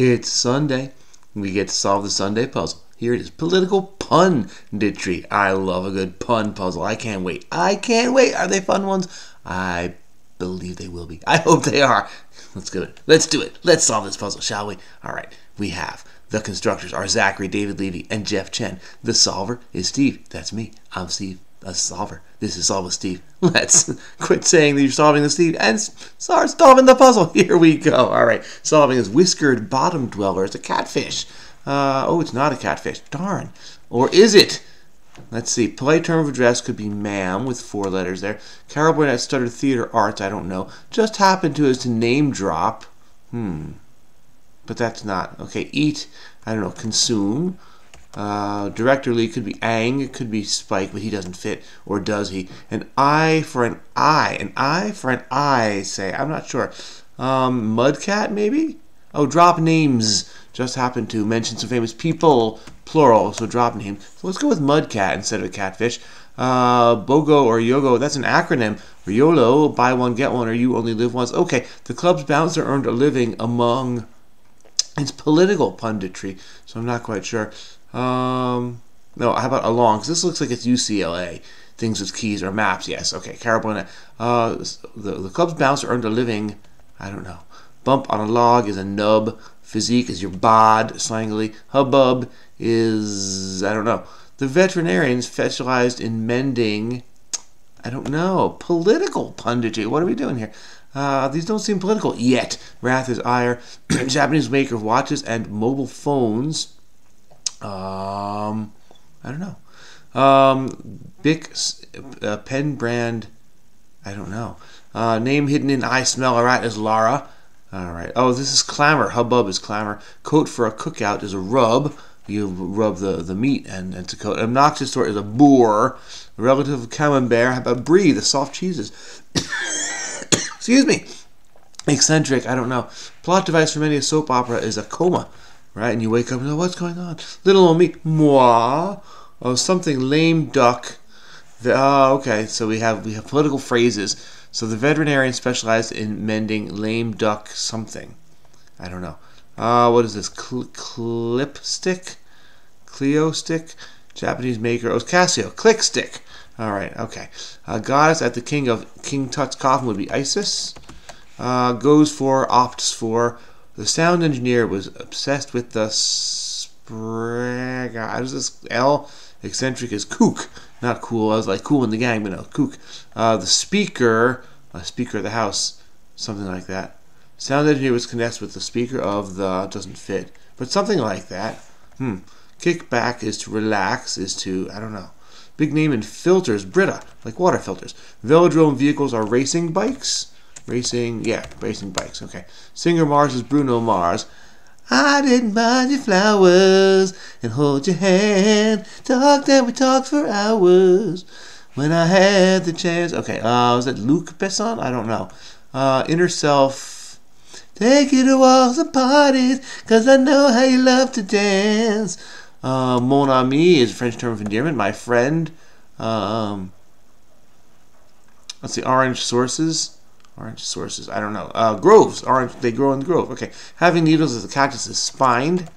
It's Sunday. We get to solve the Sunday puzzle. Here it is. Political pun-ditry. I love a good pun puzzle. I can't wait. I can't wait. Are they fun ones? I believe they will be. I hope they are. Let's do it. Let's do it. Let's solve this puzzle, shall we? All right. We have the constructors are Zachary, David, Levy, and Jeff Chen. The solver is Steve. That's me. I'm Steve, a solver. This is Solve with Steve. Let's quit saying that you're solving the Steve and start solving the puzzle. Here we go. All right. Solving is whiskered bottom dweller. It's a catfish. Oh, it's not a catfish. Darn. Or is it? Let's see. Polite term of address could be ma'am with 4 letters there. Carol Burnett studied theater arts. I don't know. Just happened to us to name drop. But that's not. Okay, eat. I don't know. Consume. Directorly could be Ang. It could be Spike, but he doesn't fit. Or does he? An eye for an eye. An eye for an eye, say. I'm not sure. Mudcat, maybe? Oh, drop names. Just happened to mention some famous people. Plural, so drop name. So let's go with Mudcat instead of a catfish. BOGO or YOGO, that's an acronym. Or YOLO, buy one, get one, or you only live once. Okay, the club's bouncer earned a living among... It's political punditry, so I'm not quite sure. No, how about along? Because this looks like it's UCLA. Things with keys or maps, yes. Okay, Carabona. The club's bouncer earned a living, I don't know. Bump on a log is a nub. Physique is your bod, slangily. Hubbub is, I don't know. The veterinarian specialized in mending, I don't know, political punditry. What are we doing here? These don't seem political yet. Wrath is ire. Japanese maker of watches and mobile phones. I don't know. Bic pen brand. I don't know. Name hidden in I smell a rat is Lara. All right. Oh, this is clamor. Hubbub is clamor. Coat for a cookout is a rub. You rub the meat and to coat. Obnoxious sort is a boar. A relative of camembert. How about brie? The soft cheeses. Excuse me. Eccentric, I don't know. Plot device for many a soap opera is a coma, right? And you wake up and go, what's going on? Little old me, moi. Oh, something lame duck. Okay, so we have political phrases. So the veterinarian specialized in mending lame duck something. I don't know. What is this? Clip stick? Clio stick? Japanese maker. Oh, it's Casio. Click stick. All right, okay. Goddess at the king of King Tut's coffin would be Isis. Goes for, opts for. The sound engineer was obsessed with the how does this L? Eccentric is kook. Not cool. I was like cool in the gang, but no, kook. The speaker of the house, something like that. Sound engineer was connected with the speaker of the, doesn't fit, but something like that. Kick back is to relax, is to, I don't know. Big name in filters, Brita, like water filters. Velodrome vehicles are racing bikes. Racing bikes, okay. Singer Mars is Bruno Mars. I didn't buy your flowers and hold your hand. Talk that we talked for hours when I had the chance. Okay, was that Luc Besson? I don't know. Inner self. Take you to walks and parties, cause I know how you love to dance. Mon ami is a French term of endearment. My friend. Let's see. Orange sources. I don't know. Groves. Orange. They grow in the grove. Okay. Having needles as a cactus is spined.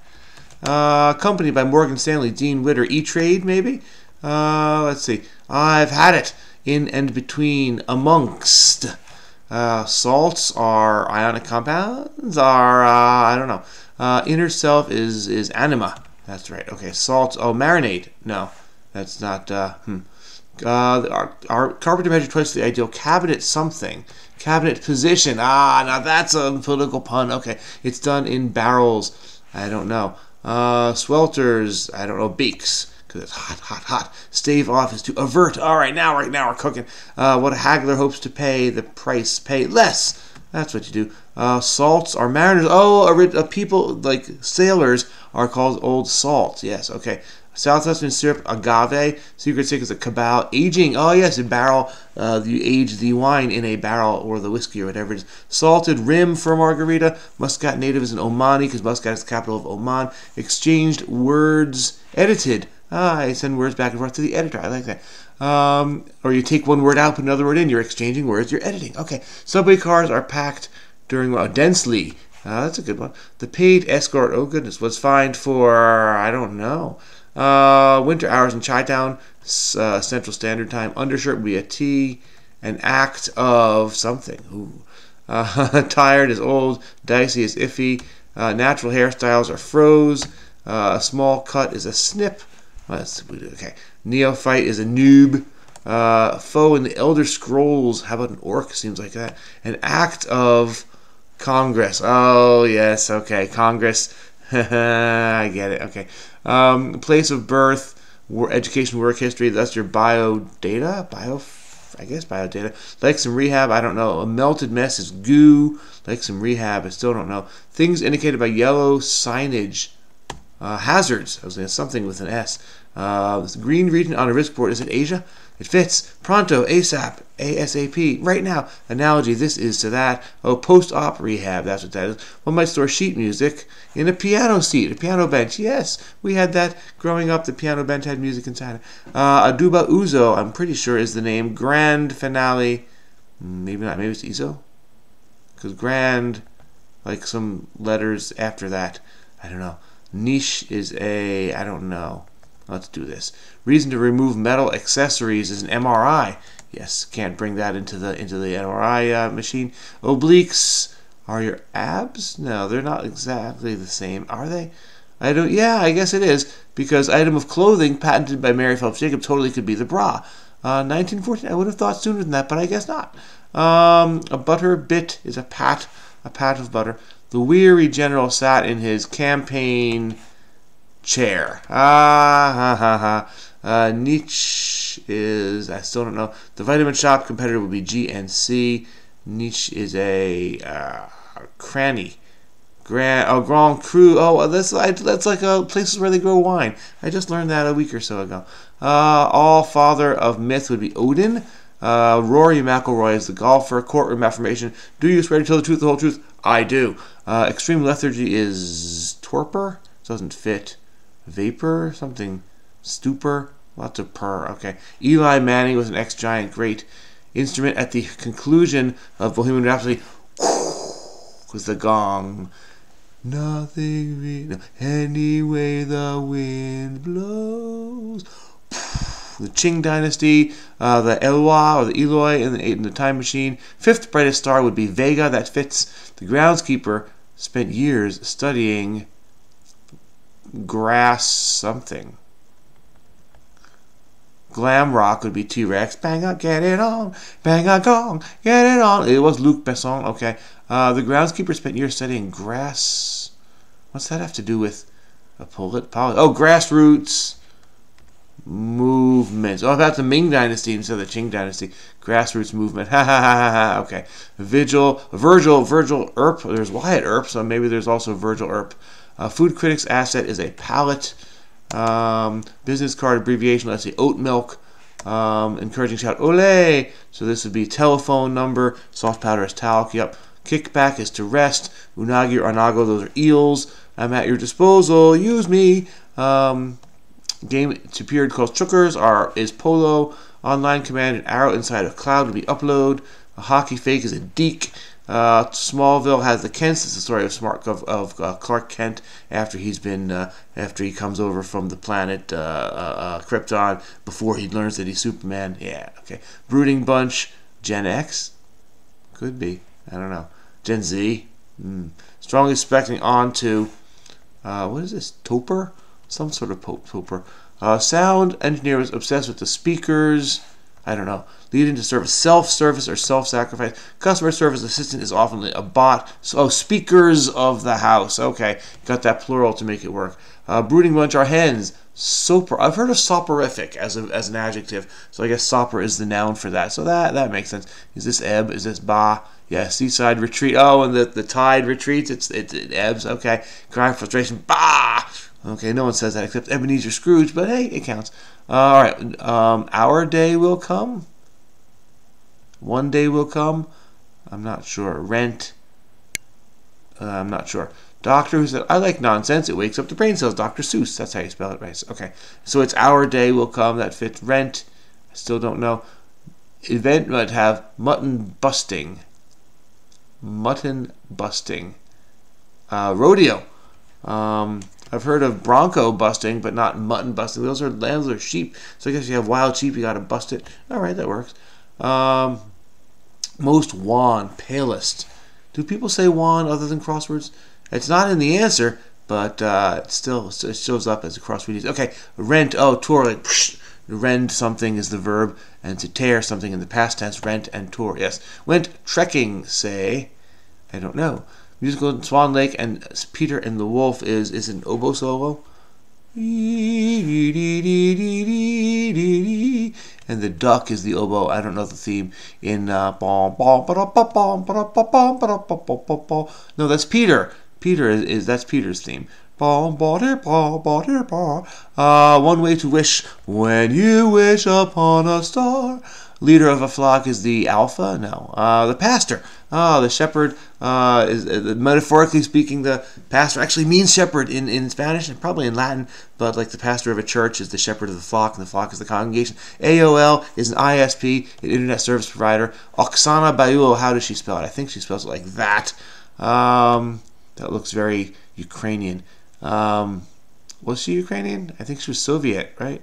Accompanied by Morgan Stanley, Dean Witter. E-Trade, maybe. Let's see. I've had it. In and between. Amongst. Salts are ionic compounds. Are I don't know. Inner self is anima. That's right. Okay, salt. Oh, marinade. No, that's not. Our carpenter measured twice the ideal cabinet something. Cabinet position. Now that's a political pun. Okay, it's done in barrels. I don't know. Swelters. I don't know. Bakes. Because it's hot. Stave off is to avert. All right, now we're cooking. What a haggler hopes to pay, the price pay less. That's what you do. Salts are mariners. Oh, people like sailors are called old salts. Yes, okay. Southwestern syrup, agave. Secret sick is a cabal. Aging. Oh, yes, a barrel. You age the wine in a barrel or the whiskey or whatever it is. Salted rim for margarita. Muscat native is an Omani because Muscat is the capital of Oman. Exchanged words. Edited. I send words back and forth to the editor. I like that. Or you take one word out, put another word in. You're exchanging words. You're editing. Okay. Subway cars are packed during densely. That's a good one. The paid escort, oh goodness, was fined for, I don't know. Winter hours in Chi-town, Central Standard Time. Undershirt would be a T. An act of something. Ooh. Tired is old. Dicey is iffy. Natural hairstyles are froze. A small cut is a snip. Okay. Neophyte is a noob. Foe in the Elder Scrolls. How about an orc? Seems like that. An act of Congress. Oh, yes. Okay. Congress. I get it. Okay. Place of birth. Education, work history. That's your biodata. Biodata. Like some rehab. I don't know. A melted mess is goo. Like some rehab. I still don't know. Things indicated by yellow signage. Hazards. I was going to something with an S. Green region on a risk board. Is it Asia? It fits. Pronto, ASAP, ASAP, right now. Analogy, this is to that. Oh, post-op rehab, that's what that is. One might store sheet music in a piano seat, a piano bench. Yes, we had that growing up. The piano bench had music inside it. Aduba Uzo, I'm pretty sure is the name. Grand finale, maybe not, maybe it's Izo? Because grand, like some letters after that. I don't know. Niche is a, I don't know. Let's do this. Reason to remove metal accessories is an MRI. Yes, can't bring that into the MRI machine. Obliques are your abs? No, they're not exactly the same, are they? I don't. Yeah, I guess it is because item of clothing patented by Mary Phelps Jacob totally could be the bra. 1914. I would have thought sooner than that, but I guess not. A butter bit is a pat of butter. The weary general sat in his campaign chair. Niche is, I still don't know. The vitamin shop competitor would be GNC. Niche is a cranny. Grand Cru. Oh, that's like places where they grow wine. I just learned that a week or so ago. All father of myth would be Odin. Rory McIlroy is the golfer. Courtroom affirmation. Do you swear to tell the truth, the whole truth? I do. Extreme lethargy is torpor. Doesn't fit. Vapor, something, stupor, lots of purr. Okay. Eli Manning was an ex-giant great instrument at the conclusion of Bohemian Rhapsody was the gong. Nothing, any way the wind blows. The Qing Dynasty, the Eloi or the Eloi in the Time Machine. Fifth brightest star would be Vega. That fits. The groundskeeper spent years studying grass something. Glam rock would be T-Rex. Bang on, get it on. Bang on, gong, get it on. It was Luc Besson. Okay. The groundskeeper spent years studying grass. What's that have to do with a grassroots movements. Oh, about the Ming Dynasty instead of the Qing Dynasty. Grassroots movement. Ha ha ha ha ha. Okay. Virgil Earp. There's Wyatt Earp, so maybe there's also Virgil Earp. Food critic's asset is a pallet. Business card abbreviation, let's say oat milk. Encouraging shout, ole! So this would be telephone number. Soft powder is talc, yep. Kickback is to rest. Unagi or anago, those are eels. I'm at your disposal, use me. Game to period calls chookers is polo. Online command, an arrow inside a cloud would be upload. A hockey fake is a deke. Smallville has the Kents. It's the story of Clark Kent after after he comes over from the planet Krypton before he learns that he's Superman. Yeah, okay. Brooding Bunch, Gen X, could be. I don't know. Gen Z, strongly suspecting on to what is this? Tauper, some sort of tauper. Sound engineer was obsessed with the speakers. I don't know. Leading to service, self-service or self-sacrifice. Customer service assistant is often a bot. So, speakers of the house. Okay, got that plural to make it work. Brooding bunch are hens. Soper. I've heard of soporific as an adjective. So I guess sopper is the noun for that. So that makes sense. Is this ebb? Is this ba? Yeah, seaside retreat. Oh, and the tide retreats. It ebbs. Okay. Cry frustration. Bah! Okay, no one says that except Ebenezer Scrooge, but hey, it counts. All right, our day will come. One day will come. I'm not sure. Rent. I'm not sure. Doctor who said, I like nonsense. It wakes up the brain cells. Dr. Seuss. That's how you spell it, right? Okay. So it's our day will come. That fits. Rent. I still don't know. Event might have mutton busting. Mutton busting. Rodeo. I've heard of bronco busting, but not mutton busting. Those are lambs or sheep. So I guess if you have wild sheep, you got to bust it. All right, that works. Most wan, palest. Do people say wan other than crosswords? It's not in the answer, but it shows up as a crossword. Okay, rent. Oh, tore, like psh, rend something is the verb, and to tear something in the past tense, rent and tore. Yes. Went trekking, say. I don't know. Musical in Swan Lake and Peter and the Wolf is an oboe solo. And the duck is the oboe. I don't know the theme in no, that's Peter. Peter is that's Peter's theme. One way to wish when you wish upon a star. Leader of a flock is the alpha? No. The pastor. The shepherd is metaphorically speaking. The pastor actually means shepherd in Spanish and probably in Latin, but like the pastor of a church is the shepherd of the flock, and the flock is the congregation. AOL is an ISP, an internet service provider. Oksana Bayulo, how does she spell it? I think she spells it like that. That looks very Ukrainian. Was she Ukrainian? I think she was Soviet, right?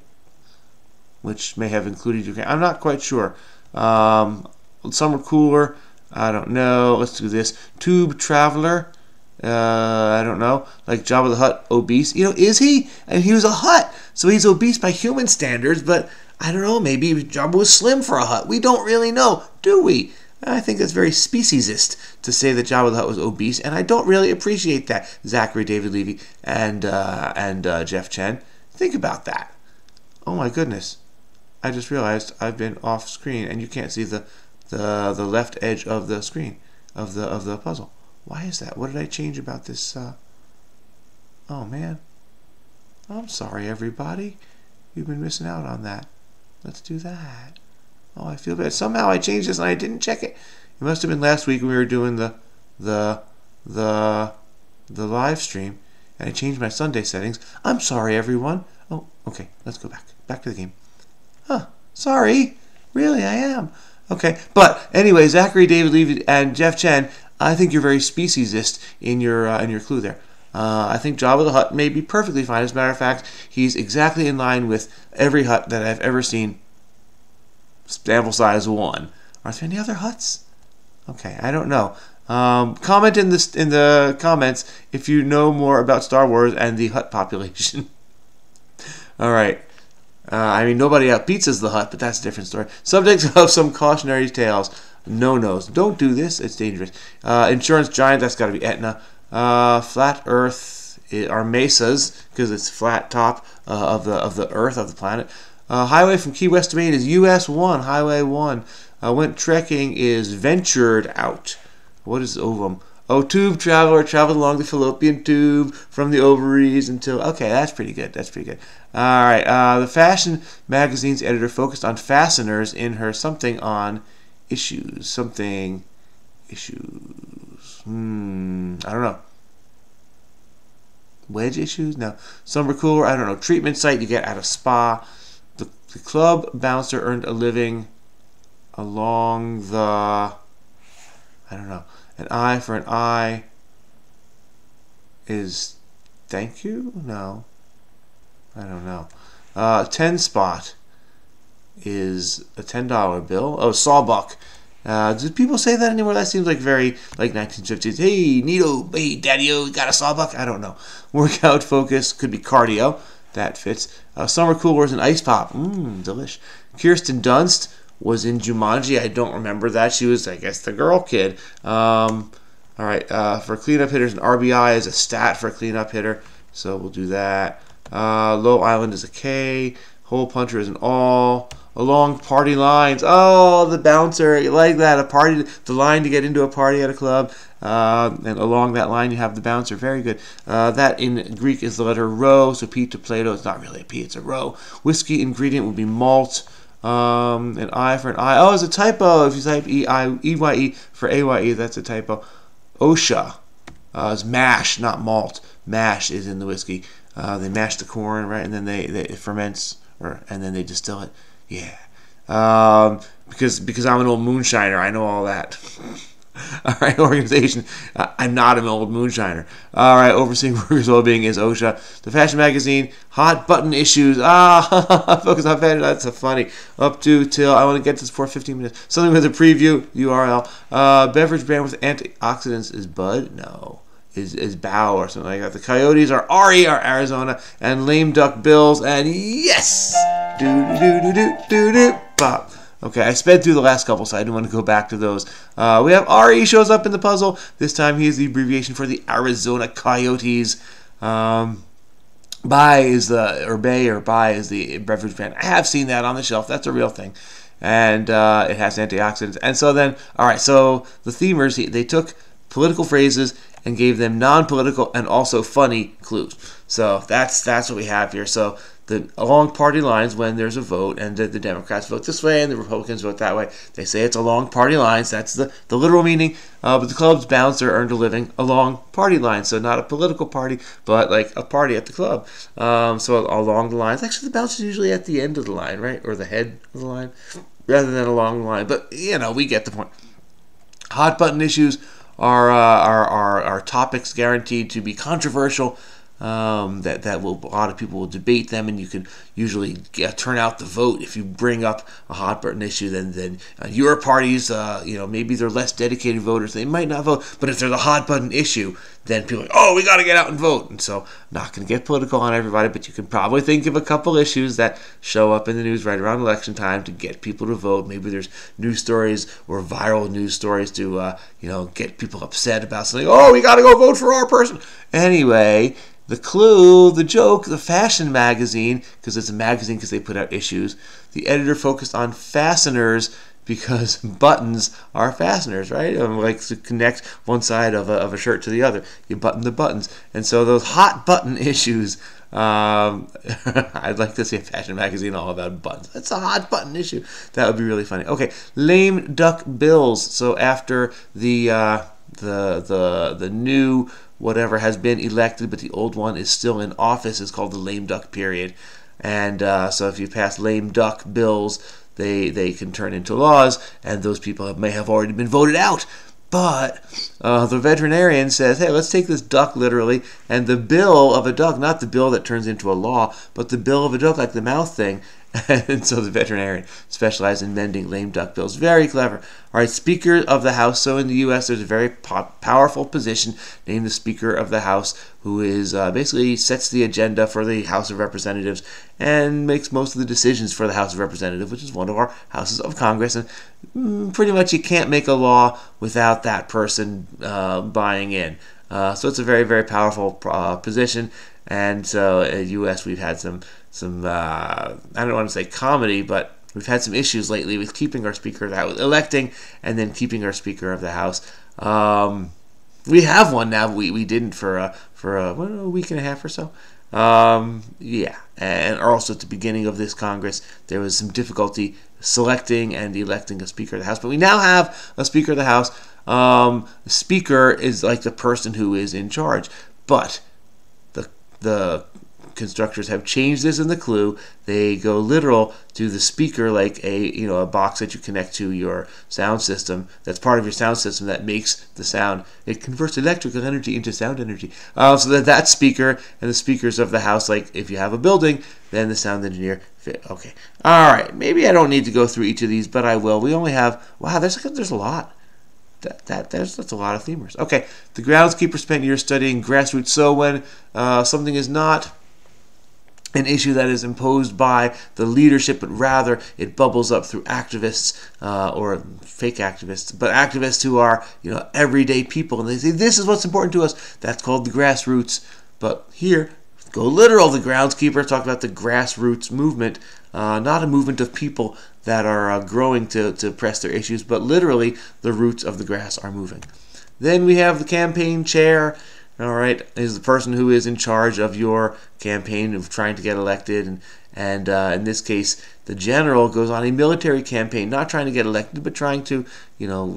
Which may have included Ukraine. I'm not quite sure. Summer cooler. I don't know. Let's do this. Tube traveler. I don't know. Like Jabba the Hutt, obese. You know, is he? And he was a Hutt, so he's obese by human standards. But I don't know. Maybe Jabba was slim for a Hutt. We don't really know, do we? I think that's very speciesist to say that Jabba the Hutt was obese, and I don't really appreciate that. Zachary, David Levy, and Jeff Chen. Think about that. Oh my goodness. I just realized I've been off screen and you can't see the left edge of the screen of the puzzle. Why is that? What did I change about this? Oh man, I'm sorry everybody. You've been missing out on that. Let's do that. Oh, I feel bad. Somehow I changed this and I didn't check it. It must have been last week when we were doing the live stream and I changed my Sunday settings. I'm sorry everyone. Oh, okay. Let's go back to the game. Huh, sorry. Really, I am. Okay, but anyway, Zachary, David Levy, and Jeff Chen, I think you're very speciesist in your clue there. I think Jabba the Hutt may be perfectly fine. As a matter of fact, he's exactly in line with every Hutt that I've ever seen. Sample size 1. Are there any other Hutts? Okay, I don't know. Comment in the comments if you know more about Star Wars and the Hutt population. All right. I mean, nobody outpizzas the Hutt, but that's a different story. Subjects of some cautionary tales. No-nos. Don't do this. It's dangerous. Insurance giant. That's got to be Aetna. Flat Earth are mesas because it's flat top of the Earth, of the planet. Highway from Key West to Maine is US 1. Highway 1. Went trekking is ventured out. What is ovum? Oh, tube traveler traveled along the fallopian tube from the ovaries until... Okay, that's pretty good. That's pretty good. All right. The fashion magazine's editor focused on fasteners in her something on issues. Something issues. I don't know. Wedge issues? No. Summer cooler? I don't know. Treatment site you get at a spa. The club bouncer earned a living along the... I don't know. An eye for an eye is thank you? No. I don't know. 10 spot is a $10 bill. Oh, sawbuck. Do people say that anymore? That seems like very like 1950s. Hey, Neato, hey, Daddy-o, got a sawbuck? I don't know. Workout focus could be cardio. That fits. Summer cooler is an ice pop. Delish. Kirsten Dunst was in Jumanji. I don't remember that. She was, I guess, the girl kid. All right. For cleanup hitters, an RBI is a stat for a cleanup hitter. So we'll do that. Low Island is a K. Hole puncher is an all. Along party lines. Oh, the bouncer. You like that. A party, the line to get into a party at a club. And along that line you have the bouncer. Very good. That in Greek is the letter rho. So P to Plato. It's not really a P. It's a rho. Whiskey ingredient would be malt. An I for an I. Oh, it's a typo. If you type E-Y-E for A-Y-E, that's a typo. OSHA is mash, not malt. Mash is in the whiskey. They mash the corn, right, and then it ferments, and then they distill it. Yeah. Because I'm an old moonshiner, I know all that. All right, organization. I'm not an old moonshiner. All right, overseeing workers' well-being is OSHA. The fashion magazine, hot button issues. Focus on fashion. That's so funny. Up to till I want to get this for 15 minutes. Something with a preview URL. Beverage brand with antioxidants is Bud. No. Is Bow or something like that. The Coyotes are RE, are Arizona, and Lame Duck Bills, and yes! Do pop. Okay, I sped through the last couple, so I didn't want to go back to those. We have RE shows up in the puzzle. This time he is the abbreviation for the Arizona Coyotes. Buy is the beverage brand. I have seen that on the shelf. That's a real thing. And it has antioxidants. And so then, all right, so the themers, they took political phrases and gave them non-political and also funny clues. So that's what we have here. So along party lines, when there's a vote and the Democrats vote this way and the Republicans vote that way, they say it's along party lines. That's the literal meaning. But the clubs bounce or earned a living along party lines. So not a political party, but like a party at the club. So along the lines. Actually, the bounce is usually at the end of the line, right? Or the head of the line, rather than along the line. But, we get the point. Hot button issues are topics guaranteed to be controversial. That a lot of people will debate them, and you can usually turn out the vote if you bring up a hot button issue. Then your parties, maybe they're less dedicated voters, they might not vote. But if there's a hot button issue, then people are like, oh, we got to get out and vote. And so, not going to get political on everybody, but you can probably think of a couple issues that show up in the news right around election time to get people to vote. Maybe there's news stories or viral news stories to get people upset about something. Oh, we got to go vote for our person. Anyway. The clue, the joke, the fashion magazine, because it's a magazine because they put out issues. The editor focused on fasteners because buttons are fasteners, right? Like to connect one side of a shirt to the other. You button the buttons. And so those hot button issues, I'd like to see a fashion magazine all about buttons. That's a hot button issue. That would be really funny. Okay, lame duck bills. So after the new whatever has been elected, but the old one is still in office, is called the lame duck period. And so if you pass lame duck bills, they can turn into laws, and those people may have already been voted out. But the veterinarian says, hey, let's take this duck literally, and the bill of a duck, not the bill that turns into a law, but the bill of a duck, like the mouth thing. And so the veterinarian specialized in mending lame duck bills. Very clever. All right, Speaker of the House. So in the U.S., there's a very powerful position named the Speaker of the House, who is basically sets the agenda for the House of Representatives and makes most of the decisions for the House of Representatives, which is one of our houses of Congress. And pretty much you can't make a law without that person buying in. So it's a very, very powerful position. And so in the U.S., we've had some I don't want to say comedy, but we've had some issues lately with keeping our Speaker of the House, electing and then keeping our Speaker of the House. We have one now, but we didn't for a week and a half or so. And also at the beginning of this Congress, there was some difficulty selecting and electing a Speaker of the House, but we now have a Speaker of the House. The Speaker is like the person who is in charge, but the constructors have changed this in the clue. They go literal to the speaker, like a box that you connect to your sound system. That's part of your sound system that makes the sound. It converts electrical energy into sound energy. So that speaker and the speakers of the house, like if you have a building, then the sound engineer. Okay, all right. Maybe I don't need to go through each of these, but I will. We only have there's a lot. That's a lot of themers. Okay, the groundskeeper spent years studying grassroots. So when something is not an issue that is imposed by the leadership, but rather it bubbles up through activists or fake activists, but activists who are everyday people, and they say this is what's important to us. That's called the grassroots. But here, go literal. The groundskeeper talked about the grassroots movement, not a movement of people that are growing to press their issues, but literally the roots of the grass are moving. Then we have the campaign chair. All right, is the person who is in charge of your campaign of trying to get elected, and in this case, the general goes on a military campaign, not trying to get elected, but trying to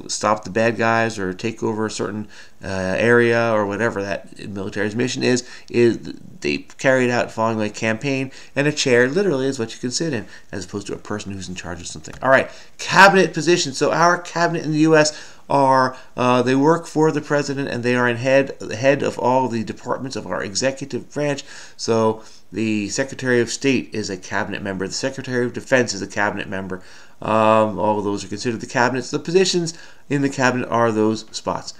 stop the bad guys or take over a certain area or whatever that military's mission is they carry it out following a campaign, and a chair literally is what you can sit in, as opposed to a person who's in charge of something. All right, cabinet position. So our cabinet in the U.S. are they work for the president, and they are head of all the departments of our executive branch. So the Secretary of State is a cabinet member. The Secretary of Defense is a cabinet member. All of those are considered the cabinets. The positions in the cabinet are those spots.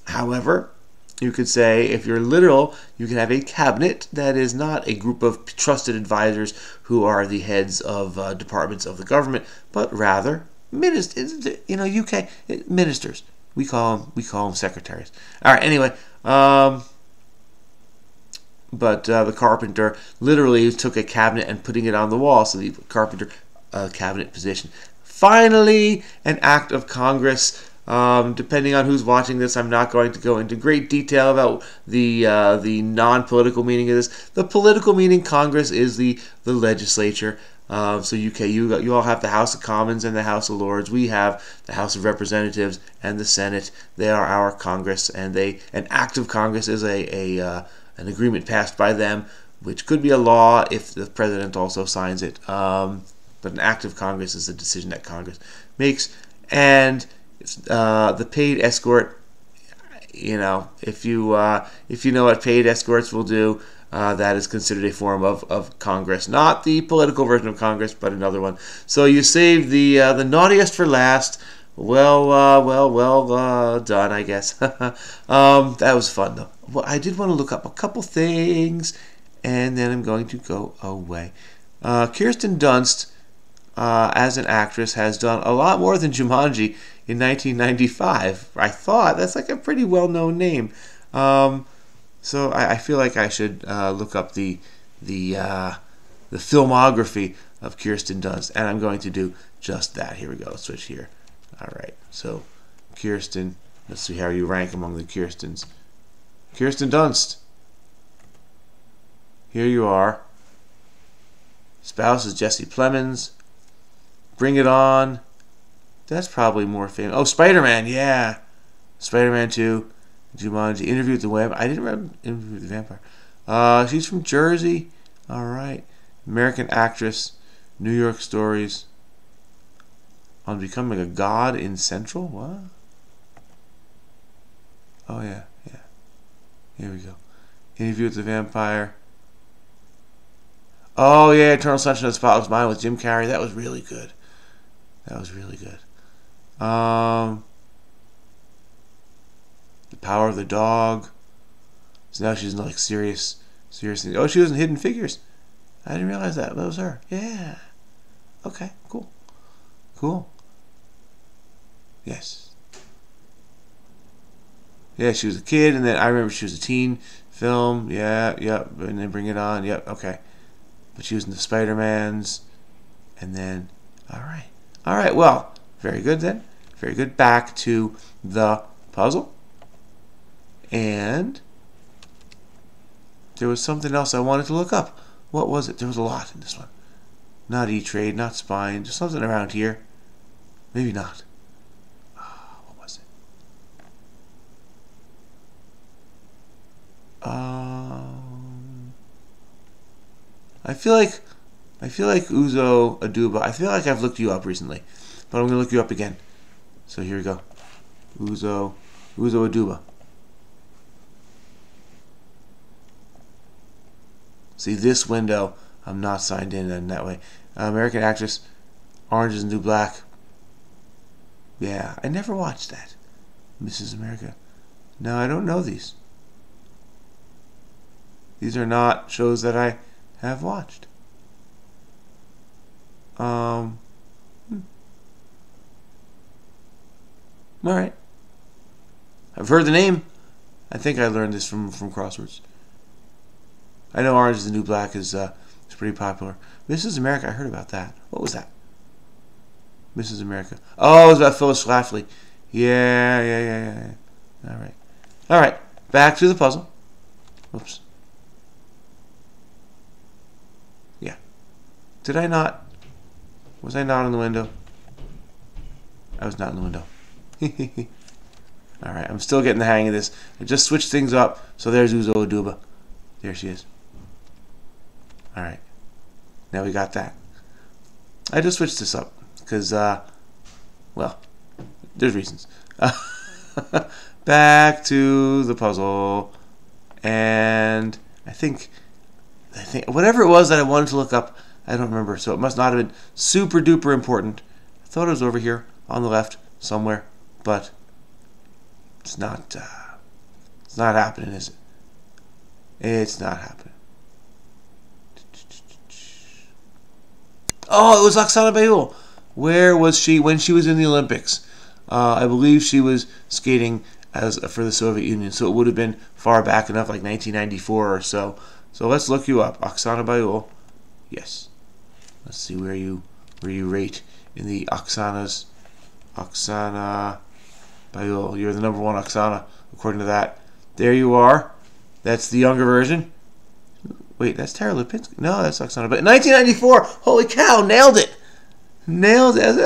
However, you could say, if you're literal, you can have a cabinet that is not a group of trusted advisors who are the heads of departments of the government, but rather ministers. UK ministers. We call them secretaries. All right. Anyway, but the carpenter literally took a cabinet and putting it on the wall. So the carpenter cabinet position. Finally, an act of Congress. Depending on who's watching this, I'm not going to go into great detail about the non-political meaning of this. The political meaning, Congress is the legislature. So UK, you all have the House of Commons and the House of Lords. We have the House of Representatives and the Senate. They are our Congress, and an act of Congress is an agreement passed by them, which could be a law if the president also signs it. But an act of Congress is a decision that Congress makes, and the paid escort, if you know what paid escorts will do, that is considered a form of Congress, not the political version of Congress, but another one. So you saved the naughtiest for last. Well done, I guess. That was fun though. Well, I did want to look up a couple things, and then I'm going to go away. Kirsten Dunst, as an actress, has done a lot more than Jumanji in 1995. I thought that's like a pretty well-known name. So I feel like I should look up the filmography of Kirsten Dunst, and I'm going to do just that. Here we go. Let's switch here. All right. So Kirsten. Let's see how you rank among the Kirstens. Kirsten Dunst. Here you are. Spouse is Jesse Plemons. Bring It On. That's probably more famous. Oh, Spider-Man, yeah. Spider-Man 2. Jumanji. Interview with the Web. I didn't remember Interview with the Vampire. She's from Jersey. All right. American actress. New York Stories. On Becoming a God in Central. What? Oh, yeah. Here we go. Interview with the Vampire. Oh, yeah. Eternal Sunshine of the Spotless Mind with Jim Carrey. That was really good. The Power of the Dog. So now she's in like serious things. Oh, she was in Hidden Figures. I didn't realize that. That was her. Yeah. Okay, cool. Yes. Yeah, she was a kid, and then I remember she was a teen film. Yeah, yep. And then Bring It On. Yep, okay. But she was in the Spider-Mans. And then, all right, well, very good then. Very good. Back to the puzzle. And there was something else I wanted to look up. What was it? There was a lot in this one. Not E-Trade, not Spine, just something around here. Maybe not. What was it? I feel like Uzo Aduba. I feel like I've looked you up recently, but I'm gonna look you up again. So here we go. Uzo Aduba. See, this window, I'm not signed in that way. American actress, Orange is the New Black. Yeah, I never watched that. Mrs. America. No, I don't know these. These are not shows that I have watched. All right. I've heard the name. I think I learned this from Crosswords. I know Orange is the New Black is pretty popular. Mrs. America, I heard about that. What was that? Mrs. America. Oh, it was about Phyllis Schlafly. Yeah. All right. Back to the puzzle. Oops. Yeah. Did I not? Was I not in the window? I was not in the window. All right. I'm still getting the hang of this. I just switched things up. So there's Uzo Aduba. There she is. All right. Now we got that. I just switched this up because, well, There's reasons. Back to the puzzle. And I think whatever it was that I wanted to look up, I don't remember. So it must not have been super duper important. I thought it was over here on the left somewhere, but it's not. It's not happening, is it? It's not happening. Oh, it was Oksana Bayul. Where was she when she was in the Olympics? I believe she was skating for the Soviet Union, so it would have been far back enough, like 1994 or so. So let's look you up, Oksana Bayul. Yes. Let's see where you rate in the Oksanas. Oksana Bayul. You're the number one Oksana, according to that. There you are. That's the younger version. Wait, that's Tara Lipinski. No, that's Oksana. But 1994. Holy cow! Nailed it. Nailed it.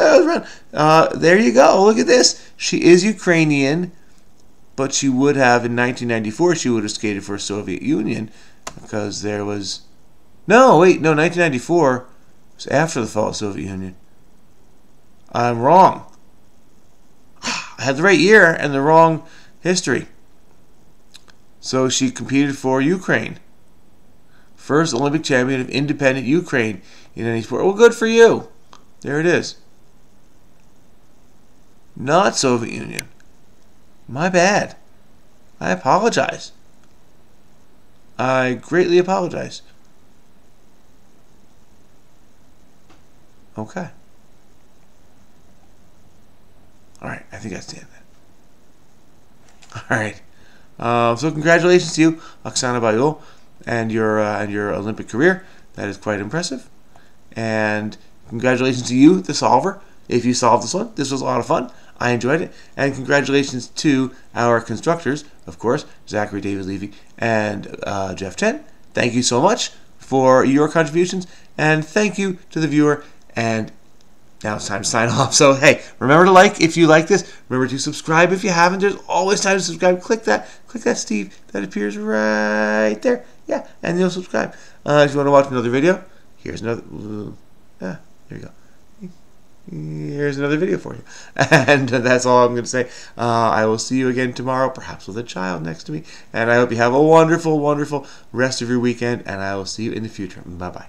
There you go. Look at this. She is Ukrainian, but she would have in 1994. She would have skated for Soviet Union because there was. No, wait, no. 1994 was after the fall of the Soviet Union. I'm wrong. I had the right year and the wrong history. So she competed for Ukraine. First Olympic champion of independent Ukraine in any sport. Well, good for you. There it is. Not Soviet Union. My bad. I apologize. I greatly apologize. Okay. Alright, I think that's the end of it. Alright. So congratulations to you, Oksana Bayul, and your Olympic career. That is quite impressive. And congratulations to you, the solver. If you solved this one, this was a lot of fun. I enjoyed it. And congratulations to our constructors, of course, Zachary, David, Levy, and Jeff Chen. Thank you so much for your contributions. And thank you to the viewer. And now it's time to sign off. So, hey, remember to like if you like this. Remember to subscribe if you haven't. There's always time to subscribe. Click that, Steve. That appears right there. Yeah, and you'll subscribe. If you want to watch another video, here's another. There you go. Here's another video for you. And that's all I'm going to say. I will see you again tomorrow, perhaps with a child next to me. And I hope you have a wonderful, wonderful rest of your weekend. And I will see you in the future. Bye-bye.